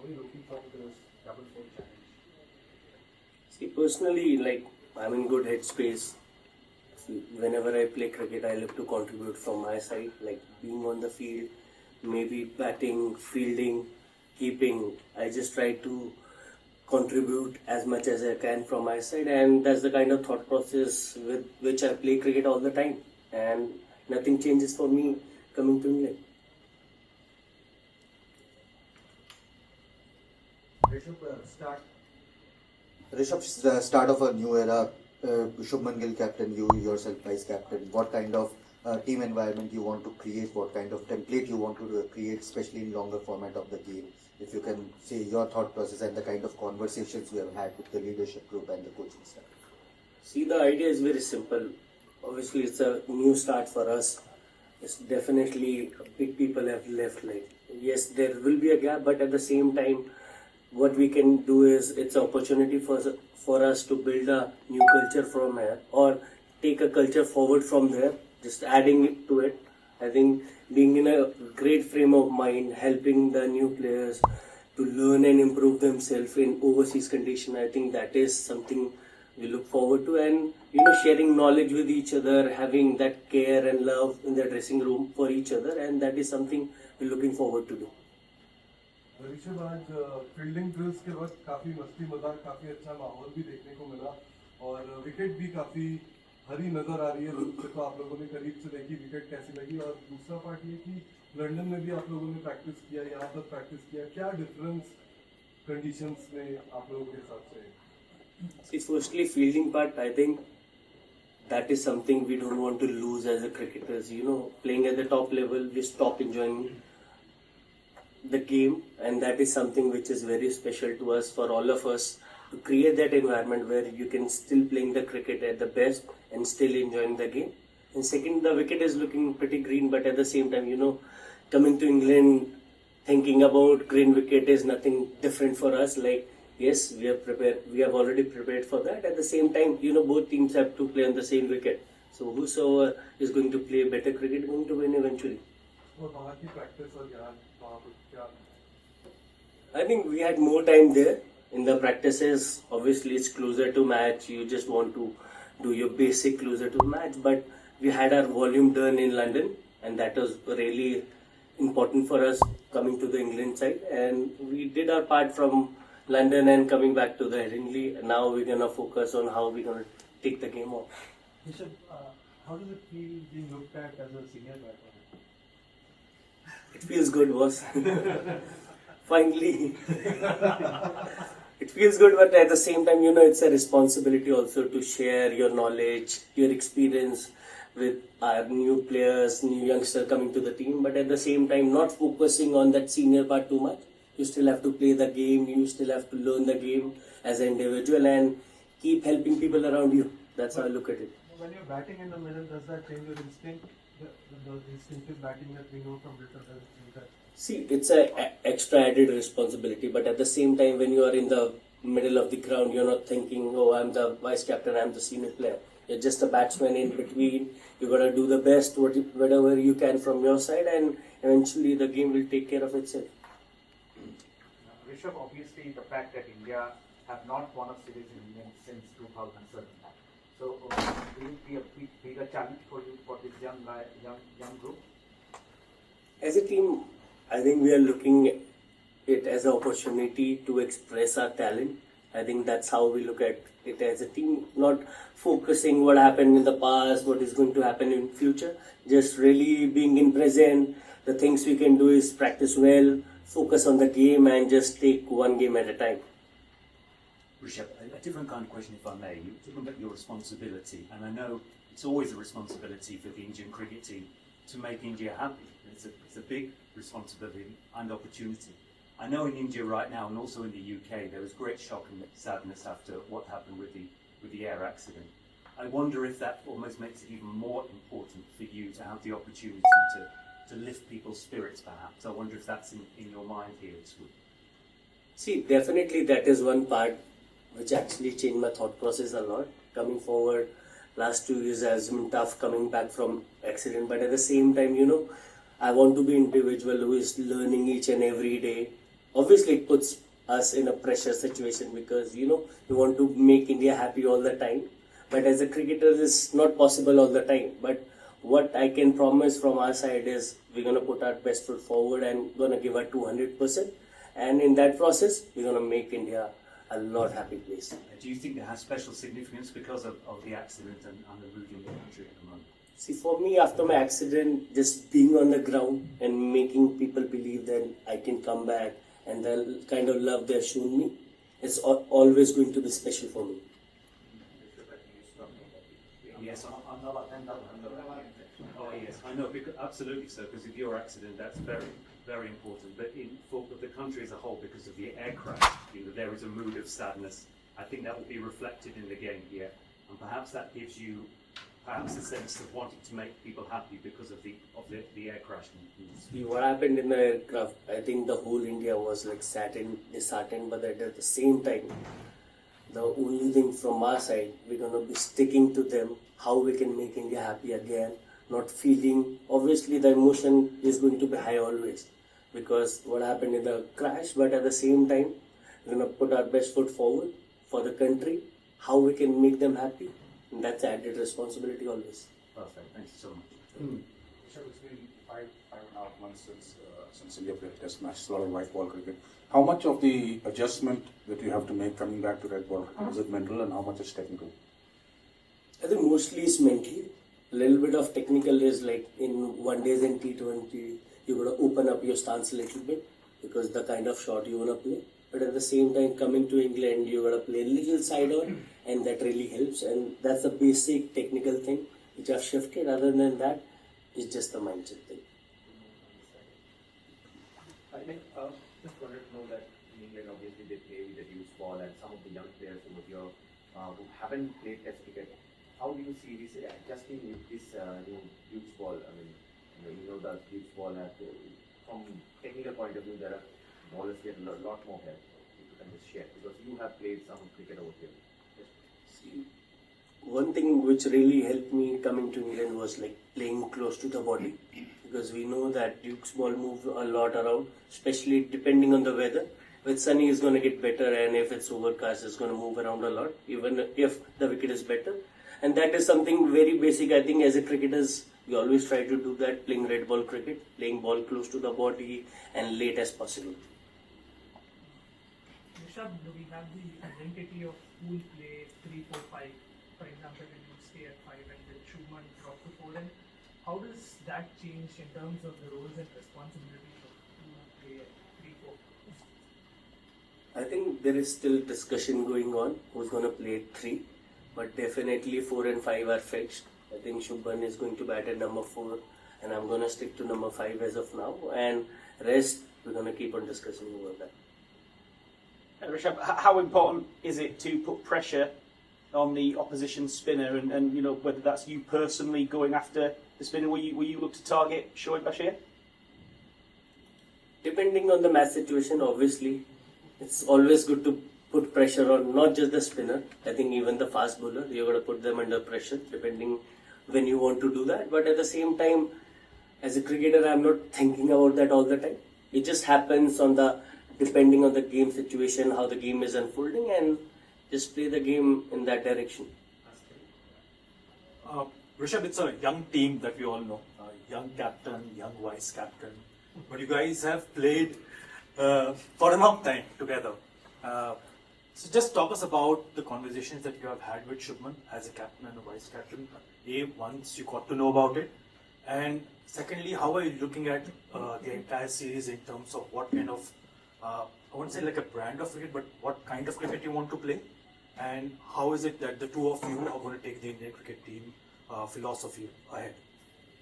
are you looking forward to this double fold challenge? See, personally, like, I'm in good headspace. See, whenever I play cricket, I look to contribute from my side, like being on the field, maybe batting, fielding, keeping. I just try to contribute as much as I can from my side, and that's the kind of thought process with which I play cricket all the time. And nothing changes for me coming to England. Rishabh, the start of a new era. Shubman Gill captain, you yourself vice captain. What kind of team environment you want to create? What kind of template you want to create, especially in longer format of the game? If you can say your thought process and the kind of conversations you have had with the leadership group and the coaching staff. See, the idea is very simple. Obviously, it's a new start for us. It's definitely big people have left. Like, yes, there will be a gap, but at the same time, what we can do is it's an opportunity for us to build a new culture from here, or take a culture forward from there, just adding it to it. I think being in a great frame of mind, helping the new players to learn and improve themselves in overseas condition, I think that is something we look forward to. And sharing knowledge with each other, having that care and love in the dressing room for each other, and that is something we're looking forward to do. Rishabh, आज fielding drills के वक्त काफी मस्ती मजाक, काफी अच्छा माहौल भी देखने को मिला और विकेट भी काफी हरी नजर आ रही है। तो आप लोगों ने करीब से देखी, विकेट कैसी लगी? और दूसरा पार्ट ये कि लंदन में भी आप लोगों ने प्रैक्टिस किया, यहाँ पर प्रैक्टिस किया, क्या डिफरेंस कंडीशंस में आप लोगों के हिसाब से? See, firstly, fielding part, I think that is something we don't want to lose as a cricketers. Playing at the top level, we stop enjoying the game, and that is something which is very special to us, for all of us, to create that environment where you can still playing the cricket at the best and still enjoying the game. And second, the wicket is looking pretty green, but at the same time, coming to England, thinking about green wicket is nothing different for us. Like, yes, we are prepared. We have already prepared for that. At the same time, both teams have to play on the same wicket. So whosoever is going to play better cricket is going to win eventually. I think we had more time there in the practices. Obviously, it's closer to match. You just want to do your basic closer to match. But we had our volume done in London, and that was really important for us coming to the England side. And we did our part from London and coming back to the Headingley. Now we're going to focus on how we're going to take the game off. Rishabh, how does it feel being looked at as a senior batter? It feels good, boss. Finally. It feels good, but at the same time, it's a responsibility also to share your knowledge, your experience with our new players, new youngsters coming to the team. But at the same time, not focusing on that senior part too much. You still have to play the game, you still have to learn the game as an individual and keep helping people around you. That's how I look at it. When you're batting in the middle, does that change your instinct? The instinctive batting that we know from Britain, does it change that? See, it's an extra added responsibility, but at the same time, when you are in the middle of the ground, you're not thinking, oh, I'm the vice captain, I'm the senior player. You're just a batsman in between. You're going to do the best, whatever you can from your side, and eventually the game will take care of itself. Rishabh, obviously the fact that India have not won a series in England since 2007. So will it be a bigger challenge for you, for this young group? As a team, I think we are looking at it as an opportunity to express our talent. I think that's how we look at it as a team, not focusing what happened in the past, what is going to happen in future, just really being in present. The things we can do is practice well, focus on the game and just take one game at a time. Rishabh, a different kind of question if I may. You're talking about your responsibility, and I know it's always a responsibility for the Indian cricket team to make India happy. It's a big responsibility and opportunity. I know in India right now, and also in the UK, there was great shock and sadness after what happened with the air accident. I wonder if that almost makes it even more important for you to have the opportunity to lift people's spirits, perhaps. I wonder if that's in your mind here this week. See, definitely that is one part which actually changed my thought process a lot. Coming forward, last 2 years has been tough coming back from accident, but at the same time, I want to be an individual who is learning each and every day obviously it puts us in a pressure situation because we want to make India happy all the time. But as a cricketer, it's not possible all the time. But what I can promise from our side is we're gonna put our best foot forward and gonna give our 200%. And in that process, we're gonna make India a lot happy place. Do you think it has special significance because of the accident and the mood in the country at the moment? See, for me, after my accident, just being on the ground and making people believe that I can come back and the kind of love they've shown me, it's always going to be special for me. Yes, oh yes, I know, because, absolutely so, because of your accident, that's very, very important. But for the country as a whole, because of the air crash, there is a mood of sadness. I think that will be reflected in the game here, and perhaps that gives you perhaps a sense of wanting to make people happy because of the air crash. See, what happened in the aircraft, I think the whole India was like disheartened, but at the same time, the only thing from our side, we're going to be sticking to them, how we can make India happy again, not feeling, obviously the emotion is going to be high always, because what happened in the crash, but at the same time, we're going to put our best foot forward for the country, how we can make them happy, and that's added responsibility always. Perfect, thank you so much. Rishabh, it's been five and a half months since India played a test match, a lot of white ball cricket. How much of the adjustment that you have to make coming back to red ball, is it mental and how much is technical? I think mostly it's mentally. A little bit of technical is like in one days in T20, you got to open up your stance a little bit because the kind of shot you want to play. But at the same time, coming to England, you got to play a little side on, and that really helps. And that's the basic technical thing which I've shifted. Other than that, it's just the mindset thing. I think just wanted to know that in England, obviously they play with the youth ball, and some of the young players over here who haven't played Test cricket. How do you see this adjusting with this new youth ball? I mean, the youth ball has from technical point of view, there are ballers get a lot more help. If you can just share, because you have played some cricket over here. Yes. See, one thing which really helped me coming to England was like playing close to the body, because we know that Duke's ball move a lot around, especially depending on the weather. With sunny, it's going to get better, and if it's overcast, it's going to move around a lot, even if the wicket is better. And that is something very basic. I think as a cricketers, we always try to do that, playing red ball cricket, playing ball close to the body and late as possible. Rishabh, do we have the identity of pool play 3, 4, 5? For example, when you stay at 5 and then Shubman drop to 4, and how does that change in terms of the roles and responsibilities of pool play at 3, 4? I think there is still discussion going on who's going to play 3, but definitely 4 and 5 are fixed. I think Shubman is going to bat at number 4, and I'm going to stick to number 5 as of now, and rest we're going to keep on discussing about that. Rishabh, how important is it to put pressure on the opposition spinner, and whether that's you personally going after the spinner? Will you look to target Shoaib Bashir? Depending on the match situation, obviously, it's always good to put pressure on not just the spinner. I think even the fast bowler, you got to put them under pressure depending when you want to do that. But at the same time, as a cricketer, I'm not thinking about that all the time. It just happens depending on the game situation, how the game is unfolding, and just play the game in that direction. Rishabh, it's a young team that we all know. Young captain, young vice captain. But you guys have played for a long time together. So just talk us about the conversations that you have had with Shubman as a captain and a vice captain. Once you got to know about it. And secondly, how are you looking at the entire series in terms of what kind of, I won't say like a brand of cricket, but what kind of cricket you want to play? And how is it that the two of you are going to take the Indian cricket team philosophy ahead?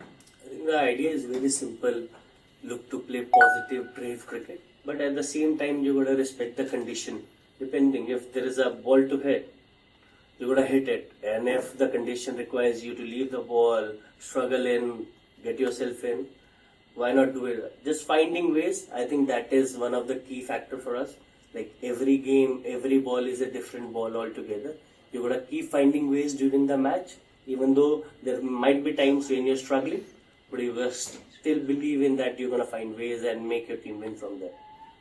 I think the idea is very simple. Look to play positive, brave cricket. But at the same time, you got to respect the condition. Depending, if there is a ball to hit, you got to hit it. And if the condition requires you to leave the ball, struggle in, get yourself in, why not do it? Just finding ways, I think that is one of the key factors for us. Like every game, every ball is a different ball altogether. You got to keep finding ways during the match, even though there might be times when you're struggling, but you still believe in that you're going to find ways and make your team win from there.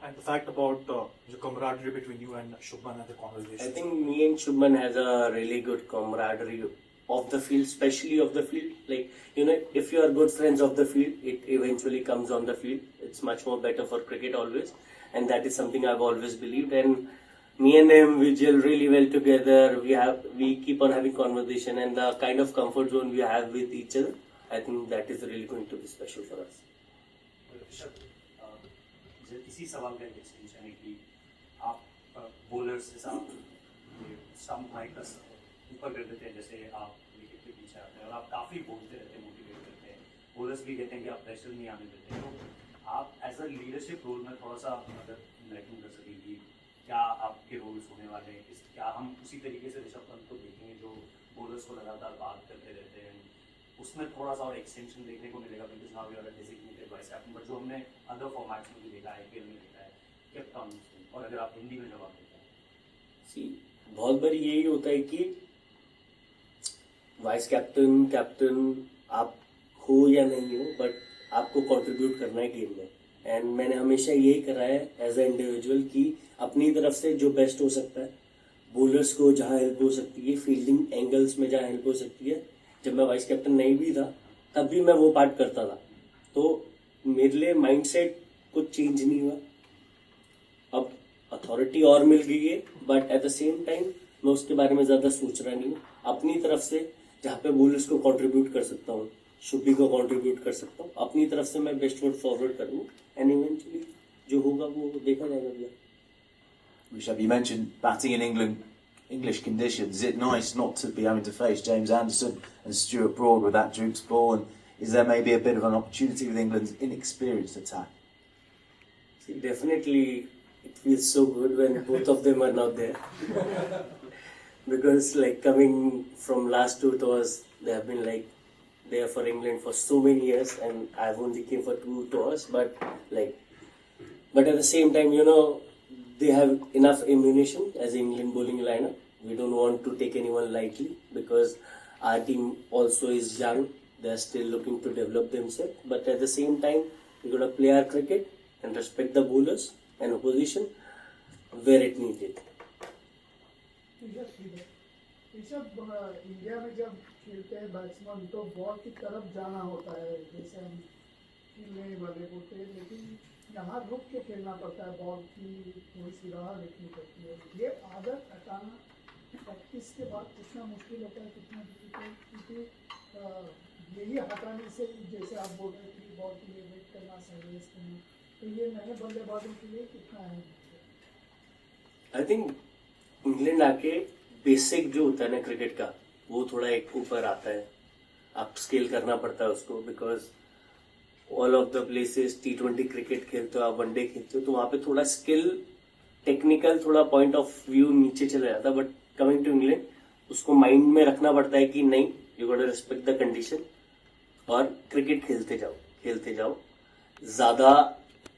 and the fact about the camaraderie between you and Shubman and the conversation. I think me and Shubman has a really good camaraderie off the field, especially off the field. Like, if you are good friends off the field, it eventually comes on the field. It's much more better for cricket always, and that is something I've always believed. And me and him, we gel really well together. We keep on having conversation, and the kind of comfort zone we have with each other, I think that is really going to be special for us. Rishabh, इसी सवाल का एक extension है कि आप bowlers के साथ stump mic का ऊपर कर देते हैं, जैसे आप विकेट के पीछे आते हैं और आप काफ़ी बोलते रहते हैं, मोटिवेट करते हैं, बॉलर्स भी कहते हैं कि आप प्रेशर नहीं आने देते हैं, तो आप एज अ लीडरशिप रोल में थोड़ा सा मदद इनलाइटन कर सकेंगी, क्या आपके रोल्स होने वाले हैं, क्या हम उसी तरीके से ऋषभ पंत को देखेंगे जो बॉलर्स को लगातार बात करते रहते हैं, उसमें थोड़ा सा और एक्सटेंशन देखने को मिलेगा, because now you are a designated vice captain, but जो हमने अदर फॉर्मेट्स में भी देखा है, आईपीएल में देखा है, कैप्टन, और अगर आप हिंदी में जवाब देते हैं। बहुत बार यही होता है कि वाइस कैप्टन आप हो या नहीं हो, बट आपको कंट्रीब्यूट करना है गेम में, एंड मैंने हमेशा यही करा है एज ए इंडिविजुअल कि अपनी तरफ से जो बेस्ट हो सकता है, बॉलर्स को जहाँ हेल्प हो सकती है, फील्डिंग एंगल्स में जहाँ हेल्प हो सकती है, जब मैं वाइस कैप्टन नहीं भी था तब भी मैं वो पार्ट करता था, तो मेरे लिए माइंडसेट कुछ चेंज नहीं हुआ। अब अथॉरिटी और मिल गई है, but at the same time मैं उसके बारे में ज़्यादा सोच रहा नहीं हूँ। अपनी तरफ से जहाँ पे बॉलर्स को कंट्रीब्यूट कर सकता हूँ, शुभी को कंट्रीब्यूट कर सकता हूँ, अपनी तरफ से मैं बेस्ट फुट फॉरवर्ड करूँ, एंड इवेंचुअली जो होगा वो देखा जाएगा भैया। Rishabh, you mentioned batting in English conditions. Is it nice not to be having to face James Anderson and Stuart Broad with that Duke's ball? And is there maybe a bit of an opportunity with England's inexperienced attack? See, definitely, it feels so good when both of them are not there. Because like coming from last two tours, they have been like there for England for so many years, and I've only came for 2 tours. But at the same time, they have enough ammunition as England bowling lineup. We don't want to take anyone lightly because our team also is young. They are still looking to develop themselves. But at the same time, we're going to play our cricket and respect the bowlers and opposition where it needed. Rishabh, India में जब खेलते हैं batsman तो ball की तरफ जाना होता है, जैसे हम खेलने वाले होते हैं, लेकिन यहाँ रुक के खेलना पड़ता है, बॉल की थोड़ी सी राह देखनी पड़ती है। ये आदत हटाना प्रैक्टिस के बाद कितना मुश्किल होता है, कितना डिफिकल्ट, क्योंकि यही हटाने से जैसे आप बोल रहे थे बॉल के लिए वेट करना, सर्विस करना, तो ये नए बल्लेबाजों के लिए कितना है? आई थिंक इंग्लैंड आके बेसिक जो होता है ना क्रिकेट का, वो थोड़ा एक ऊपर आता है, अप स्केल करना पड़ता है उसको, because all of the places T20 cricket खेलते हो, आप वनडे खेलते हो, तो वहाँ पे थोड़ा स्किल, टेक्निकल, थोड़ा पॉइंट ऑफ व्यू नीचे चला जाता है। बट कमिंग टू इंग्लैंड, उसको माइंड में रखना पड़ता है कि नहीं, you got to respect the condition और क्रिकेट खेलते जाओ, ज्यादा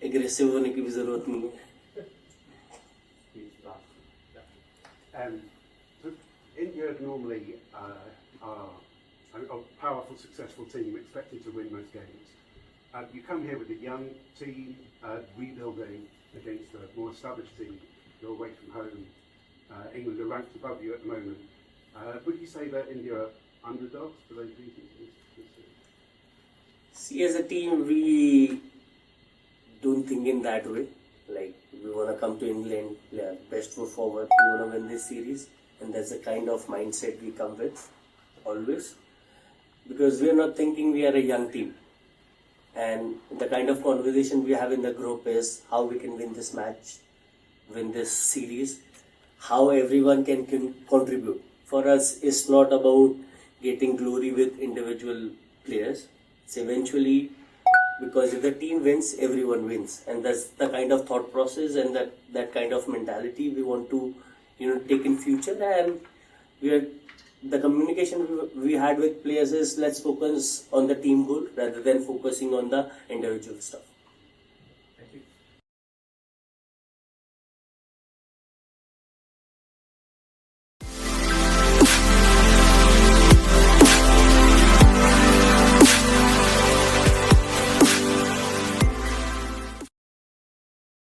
एग्रेसिव होने की भी जरूरत नहीं है। India normally are a powerful, successful team expected to win most games. You come here with a young team, rebuilding against a more established team. You're away from home. England are ranked above you at the moment. Would you say that India are underdogs for those reasons? See, as a team, we don't think in that way. Like, we want to come to England, play our best foot forward, we want to win this series, and that's the kind of mindset we come with, always. Because we are not thinking we are a young team. And the kind of conversation we have in the group is how we can win this match, win this series, how everyone can contribute. For us, it's not about getting glory with individual players. It's eventually, because if the team wins, everyone wins, and that's the kind of thought process and that kind of mentality we want to take in future. And the communication we had with players is, let's focus on the team goal rather than focusing on the individual stuff.